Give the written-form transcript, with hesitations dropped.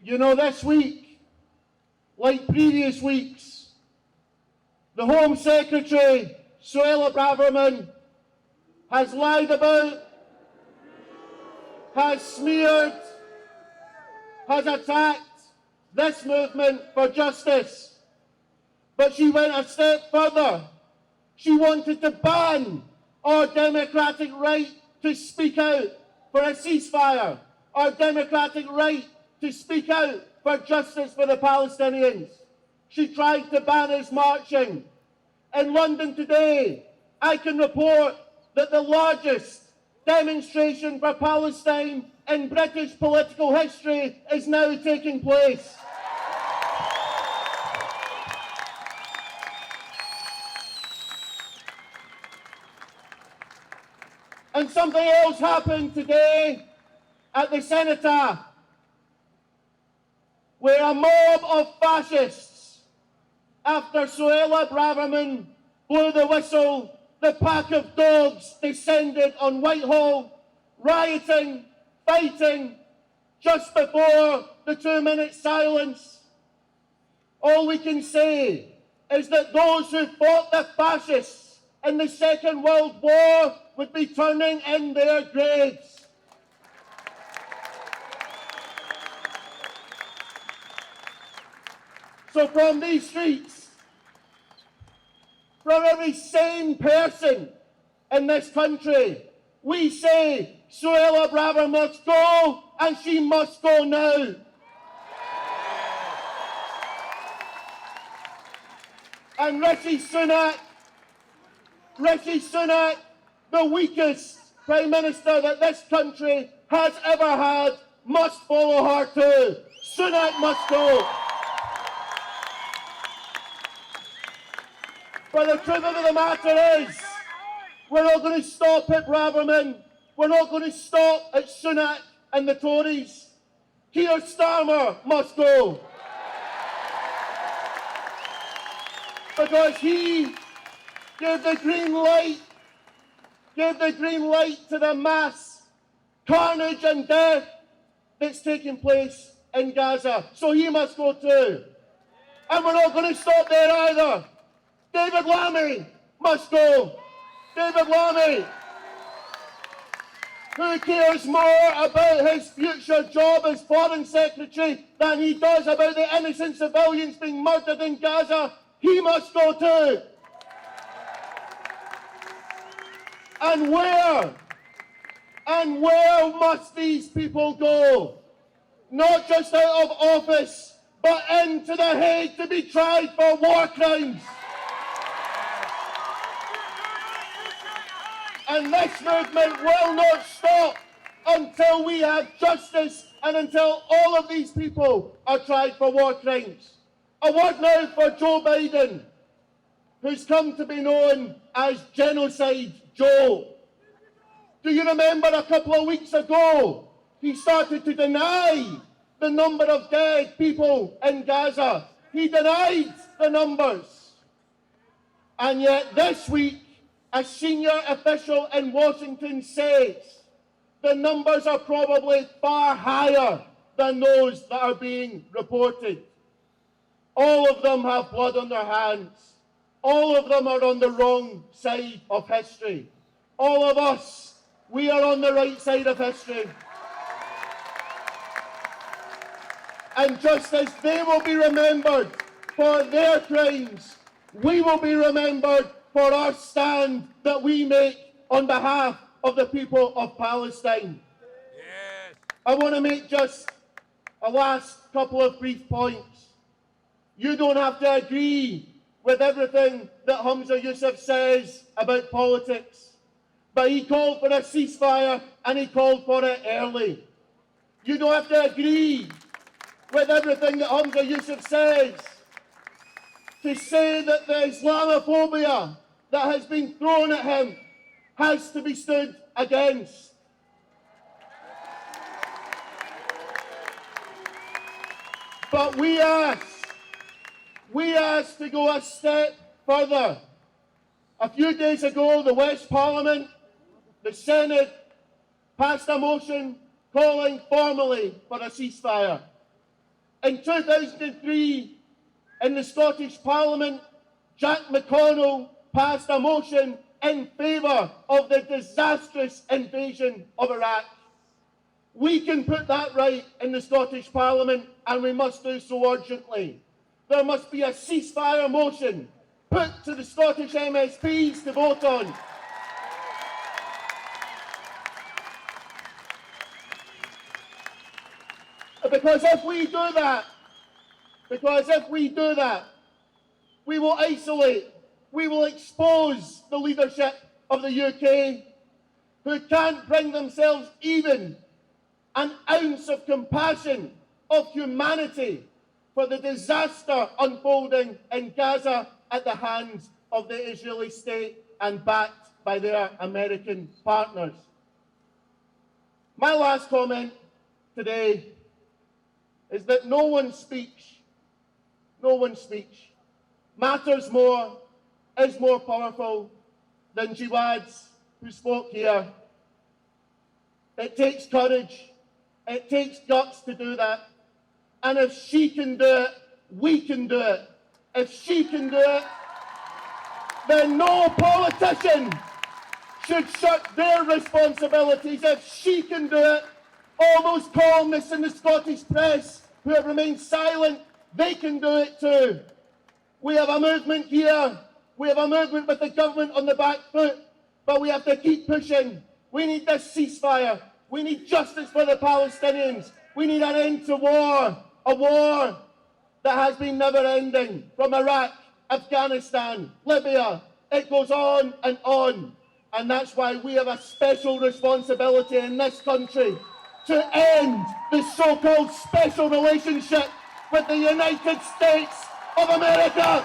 You know, this week, like previous weeks, the Home Secretary, Suella Braverman, has lied about, has smeared, has attacked this movement for justice. But she went a step further. She wanted to ban our democratic right to speak out for a ceasefire, our democratic right to speak out for justice for the Palestinians. She tried to ban us marching. In London today, I can report that the largest demonstration for Palestine in British political history is now taking place. And something else happened today at the Cenotaph, where a mob of fascists, after Suella Braverman blew the whistle, the pack of dogs descended on Whitehall, rioting, fighting, just before the 2-minute silence. All we can say is that those who fought the fascists in the Second World War would be turning in their graves. So from these streets, from every sane person in this country, we say Suella Braverman must go, and she must go now. And Rishi Sunak, the weakest Prime Minister that this country has ever had, must follow her too. Sunak must go. But the truth of the matter is, we're not going to stop at Braverman. We're not going to stop at Sunak and the Tories. Keir Starmer must go. Because he gave the green light to the mass carnage and death that's taking place in Gaza. So he must go too. And we're not going to stop there either. David Lammy must go. David Lammy, who cares more about his future job as Foreign Secretary than he does about the innocent civilians being murdered in Gaza, he must go too. And where must these people go? Not just out of office, but into The Hague to be tried for war crimes. And this movement will not stop until we have justice and until all of these people are tried for war crimes. A word now for Joe Biden, who's come to be known as Genocide Joe. Do you remember a couple of weeks ago, he started to deny the number of dead people in Gaza? He denied the numbers. And yet this week, a senior official in Washington says the numbers are probably far higher than those that are being reported. All of them have blood on their hands. All of them are on the wrong side of history. All of us, we are on the right side of history. And just as they will be remembered for their crimes, we will be remembered for our stand that we make on behalf of the people of Palestine. Yes. I want to make just a last couple of brief points. You don't have to agree with everything that Humza Yousaf says about politics, but he called for a ceasefire and he called for it early. You don't have to agree with everything that Humza Yousaf says to say that the Islamophobia that has been thrown at him has to be stood against. But we ask to go a step further. A few days ago, the West Parliament, the Senate, passed a motion calling formally for a ceasefire. In 2003, in the Scottish Parliament, Jack McConnell passed a motion in favour of the disastrous invasion of Iraq. We can put that right in the Scottish Parliament, and we must do so urgently. There must be a ceasefire motion put to the Scottish MSPs to vote on. Because if we do that, we will isolate, we will expose the leadership of the UK, who can't bring themselves even an ounce of compassion, of humanity, for the disaster unfolding in Gaza at the hands of the Israeli state and backed by their American partners. My last comment today is that no one's speech matters more, is more powerful than Jiwad's, who spoke here. It takes courage, it takes guts to do that. And if she can do it, we can do it. If she can do it, then no politician should shirk their responsibilities. If she can do it, all those columnists in the Scottish press who have remained silent, they can do it too. We have a movement here. We have a movement with the government on the back foot, but we have to keep pushing. We need this ceasefire. We need justice for the Palestinians. We need an end to war, a war that has been never-ending, from Iraq, Afghanistan, Libya. It goes on and on. And that's why we have a special responsibility in this country to end the so-called special relationship with the United States of America.